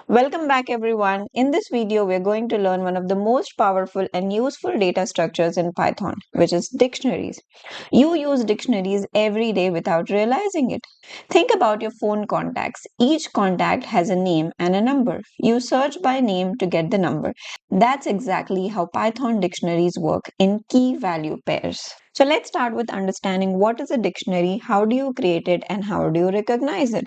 Welcome back everyone. In this video, we're going to learn one of the most powerful and useful data structures in Python, which is dictionaries. You use dictionaries every day without realizing it. Think about your phone contacts. Each contact has a name and a number. You search by name to get the number. That's exactly how Python dictionaries work in key value pairs. So let's start with understanding what is a dictionary, how do you create it, and how do you recognize it.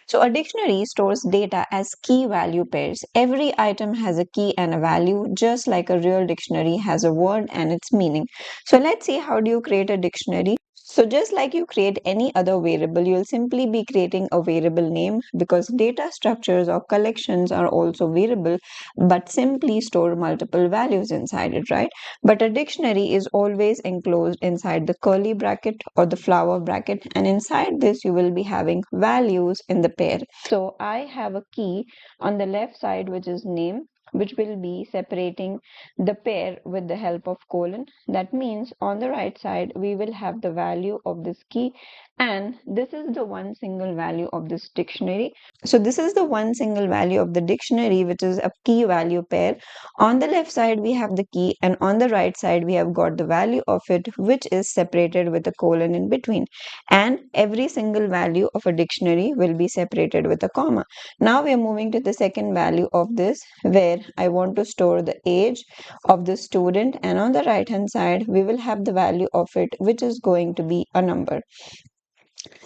So a dictionary stores data as key value pairs. Every item has a key and a value, just like a real dictionary has a word and its meaning. So let's see, how do you create a dictionary? So just like you create any other variable, you'll simply be creating a variable name because data structures or collections are also variable but simply store multiple values inside it, right? But a dictionary is always enclosed inside the curly bracket or the flower bracket, and inside this you will be having values in the pair. So I have a key on the left side which is name, which will be separating the pair with the help of colon. That means on the right side we will have the value of this key, and this is the one single value of this dictionary. So this is the one single value of the dictionary, which is a key value pair. On the left side we have the key, and on the right side we have got the value of it, which is separated with a colon in between. And every single value of a dictionary will be separated with a comma. Now we are moving to the second value of this, where I want to store the age of the student, and on the right hand side we will have the value of it, which is going to be a number.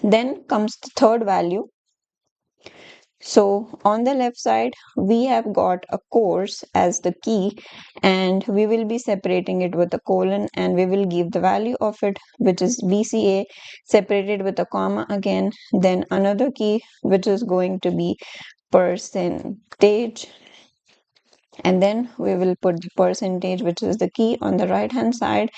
Then comes the third value. So on the left side, we have got a course as the key, and we will be separating it with a colon, and we will give the value of it, which is VCA, separated with a comma again. Then another key, which is going to be percentage, and then we will put the percentage, which is the key, on the right hand side.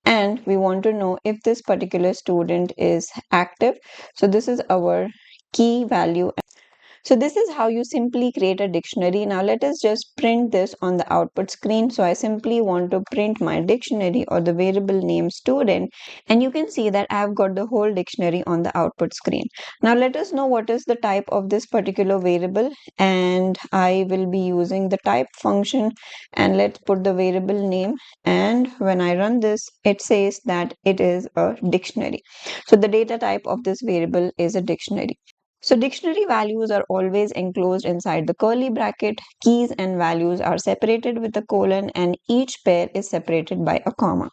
And we want to know if this particular student is active. So this is our key value. So this is how you simply create a dictionary. Now let us just print this on the output screen. So I simply want to print my dictionary or the variable name student, and you can see that I've got the whole dictionary on the output screen. Now let us know what is the type of this particular variable, and I will be using the type function, and let's put the variable name, and when I run this it says that it is a dictionary. So the data type of this variable is a dictionary. So dictionary values are always enclosed inside the curly bracket. Keys and values are separated with a colon, and each pair is separated by a comma.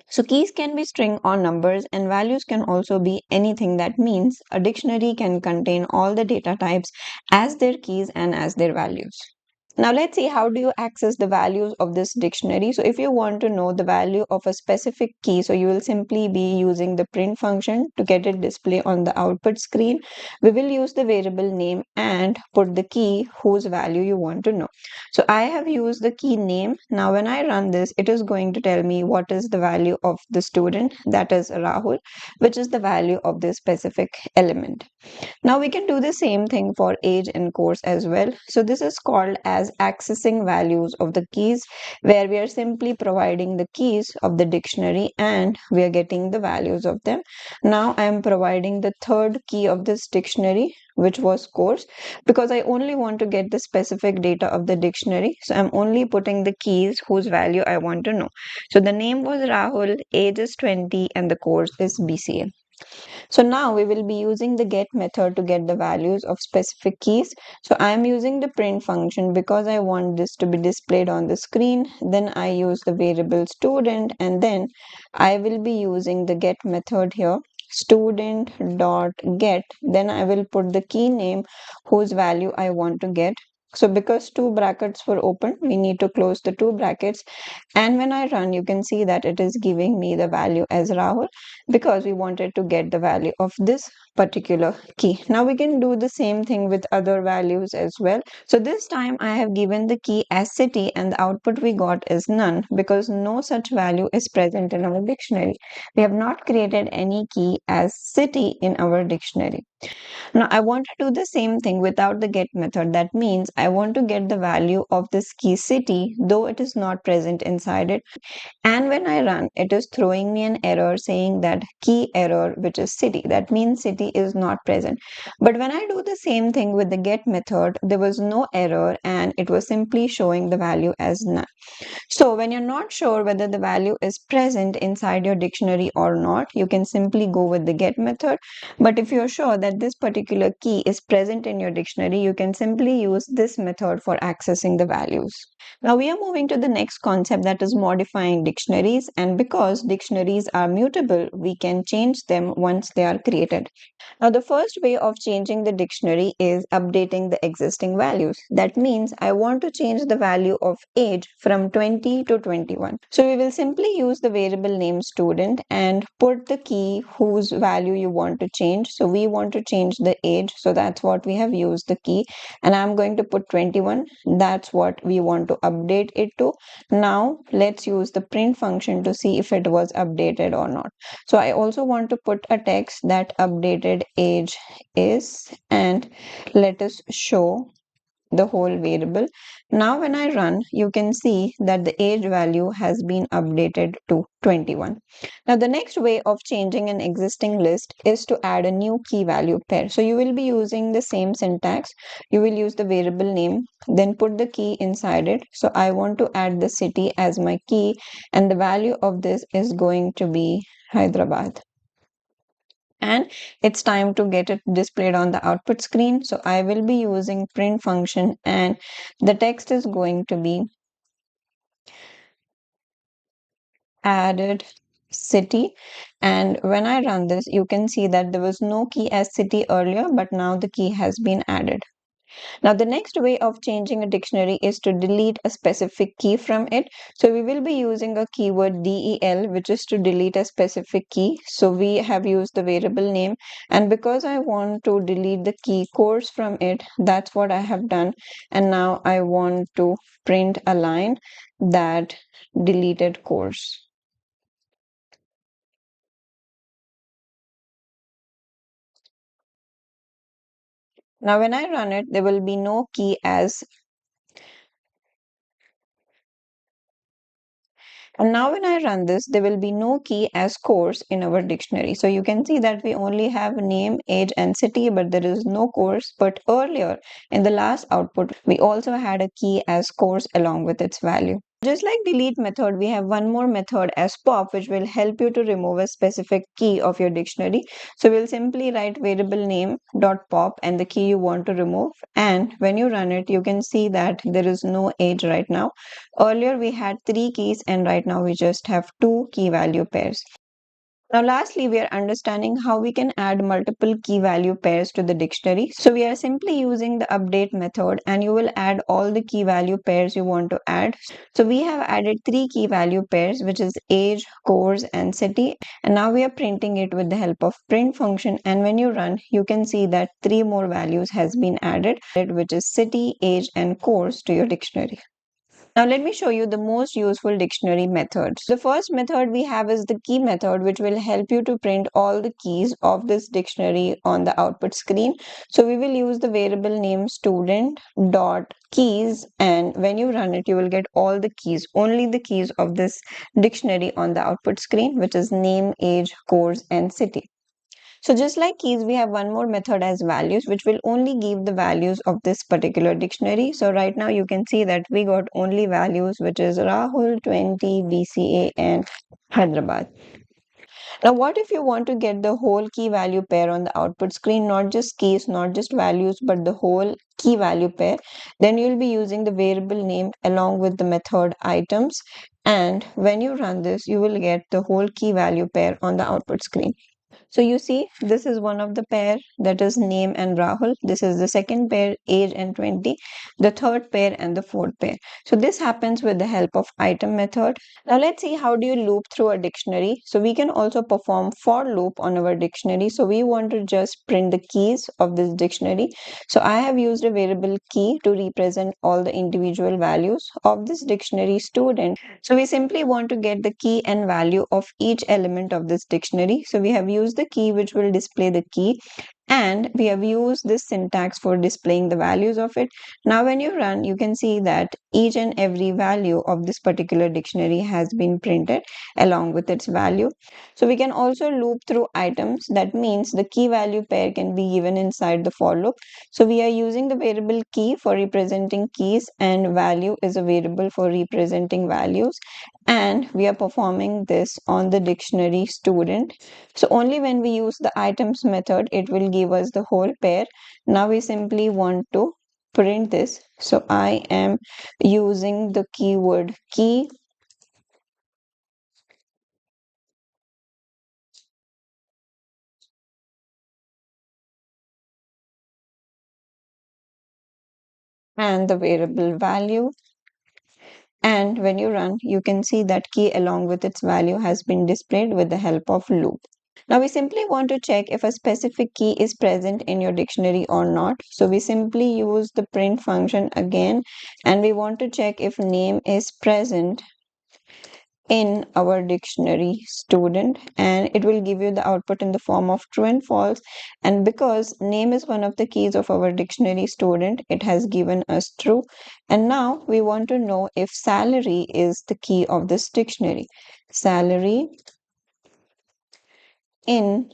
So keys can be string or numbers, and values can also be anything. That means a dictionary can contain all the data types as their keys and as their values. Now let's see, how do you access the values of this dictionary. So if you want to know the value of a specific key, so you will simply be using the print function to get it display on the output screen. We will use the variable name and put the key whose value you want to know. So I have used the key name. Now when I run this, it is going to tell me what is the value of the student, that is Rahul, which is the value of this specific element. Now we can do the same thing for age and course as well. So this is called as accessing values of the keys, where we are simply providing the keys of the dictionary and we are getting the values of them. Now I am providing the third key of this dictionary, which was course, because I only want to get the specific data of the dictionary. So I'm only putting the keys whose value I want to know. So the name was Rahul, age is 20, and the course is BCA. So now we will be using the get method to get the values of specific keys. So I am using the print function because I want this to be displayed on the screen. Then I use the variable student, and then I will be using the get method here, student dot get. Then I will put the key name whose value I want to get. So because two brackets were open, we need to close the two brackets, and when I run, you can see that it is giving me the value as Rahul, because we wanted to get the value of this particular key. Now we can do the same thing with other values as well. So this time I have given the key as city, and the output we got is none, because no such value is present in our dictionary. We have not created any key as city in our dictionary. Now I want to do the same thing without the get method. That means I want to get the value of this key city, though it is not present inside it. And when I run, it is throwing me an error saying that key error, which is city. That means city dictionary is not present. But when I do the same thing with the get method, there was no error and it was simply showing the value as none. So when you're not sure whether the value is present inside your dictionary or not, you can simply go with the get method. But if you're sure that this particular key is present in your dictionary, you can simply use this method for accessing the values. Now we are moving to the next concept, that is modifying dictionaries. And because dictionaries are mutable, we can change them once they are created. Now, the first way of changing the dictionary is updating the existing values. That means I want to change the value of age from 20 to 21. So we will simply use the variable name student and put the key whose value you want to change. So we want to change the age. So that's what we have used the key. And I'm going to put 21. That's what we want to update it to. Now let's use the print function to see if it was updated or not. So I also want to put a text that updated age is, and let us show the whole variable. Now when I run, you can see that the age value has been updated to 21. Now the next way of changing an existing list is to add a new key value pair. So you will be using the same syntax. You will use the variable name, then put the key inside it. So I want to add the city as my key, and the value of this is going to be Hyderabad. And it's time to get it displayed on the output screen. So I will be using print function, and the text is going to be added city. And when I run this, you can see that there was no key as city earlier, but now the key has been added. Now, the next way of changing a dictionary is to delete a specific key from it. So we will be using a keyword del, which is to delete a specific key. So we have used the variable name, and because I want to delete the key course from it, that's what I have done. And now I want to print a line that deleted course. Now when I run it, there will be no key as. And now when I run this, there will be no key as course in our dictionary. So you can see that we only have name, age, and city, but there is no course. But earlier in the last output, we also had a key as course along with its value. Just like delete method, we have one more method as pop, which will help you to remove a specific key of your dictionary. So we'll simply write variable name dot pop and the key you want to remove. And when you run it, you can see that there is no age right now. Earlier we had three keys, and right now we just have two key value pairs. Now, lastly, we are understanding how we can add multiple key value pairs to the dictionary. So we are simply using the update method, and you will add all the key value pairs you want to add. So we have added three key value pairs, which is age, course, and city. And now we are printing it with the help of print function. And when you run, you can see that three more values has been added, which is city, age, and course to your dictionary. Now let me show you the most useful dictionary methods. The first method we have is the key method, which will help you to print all the keys of this dictionary on the output screen. So we will use the variable name student dot keys, and when you run it, you will get all the keys, only the keys of this dictionary on the output screen, which is name, age, course, and city. So just like keys, we have one more method as values, which will only give the values of this particular dictionary. So right now you can see that we got only values, which is Rahul, 20, BCA, and Hyderabad. Now, what if you want to get the whole key value pair on the output screen, not just keys, not just values, but the whole key value pair? Then you'll be using the variable name along with the method items. And when you run this, you will get the whole key value pair on the output screen. So you see, this is one of the pair, that is name and Rahul. This is the second pair, age and 20, the third pair and the fourth pair. So this happens with the help of item method. Now let's see how do you loop through a dictionary. So we can also perform for loop on our dictionary. So we want to just print the keys of this dictionary. So I have used a variable key to represent all the individual values of this dictionary student. So we simply want to get the key and value of each element of this dictionary. So we have used the key, which will display the key, And we have used this syntax for displaying the values of it. Now when you run, you can see that each and every value of this particular dictionary has been printed along with its value. So we can also loop through items. That means the key value pair can be given inside the for loop. So we are using the variable key for representing keys, and value is a variable for representing values, and we are performing this on the dictionary student. So only when we use the items method, it will give us the whole pair. Now we simply want to print this. So I am using the keyword key, and the variable value. And when you run, you can see that key along with its value has been displayed with the help of loop. Now we simply want to check if a specific key is present in your dictionary or not. So we simply use the print function again, and we want to check if name is present in our dictionary student, and it will give you the output in the form of true and false. And because name is one of the keys of our dictionary student, it has given us true. And now we want to know if salary is the key of this dictionary. Salary in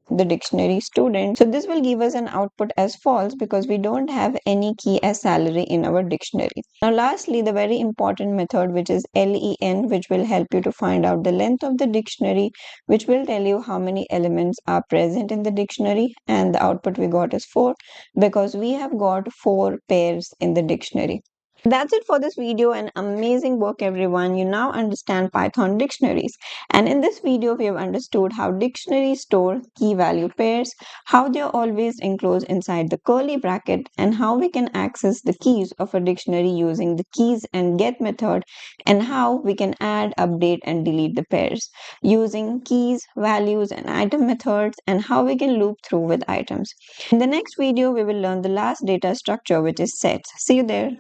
the dictionary student. So this will give us an output as false because we don't have any key as salary in our dictionary. Now lastly, the very important method, which is len, which will help you to find out the length of the dictionary, which will tell you how many elements are present in the dictionary, and the output we got is 4 because we have got 4 pairs in the dictionary. That's it for this video, and amazing work everyone. You now understand Python dictionaries. And in this video, we have understood how dictionaries store key value pairs, how they are always enclosed inside the curly bracket, and how we can access the keys of a dictionary using the keys and get method, and how we can add, update, and delete the pairs using keys, values, and item methods, and how we can loop through with items. In the next video, we will learn the last data structure, which is sets. See you there.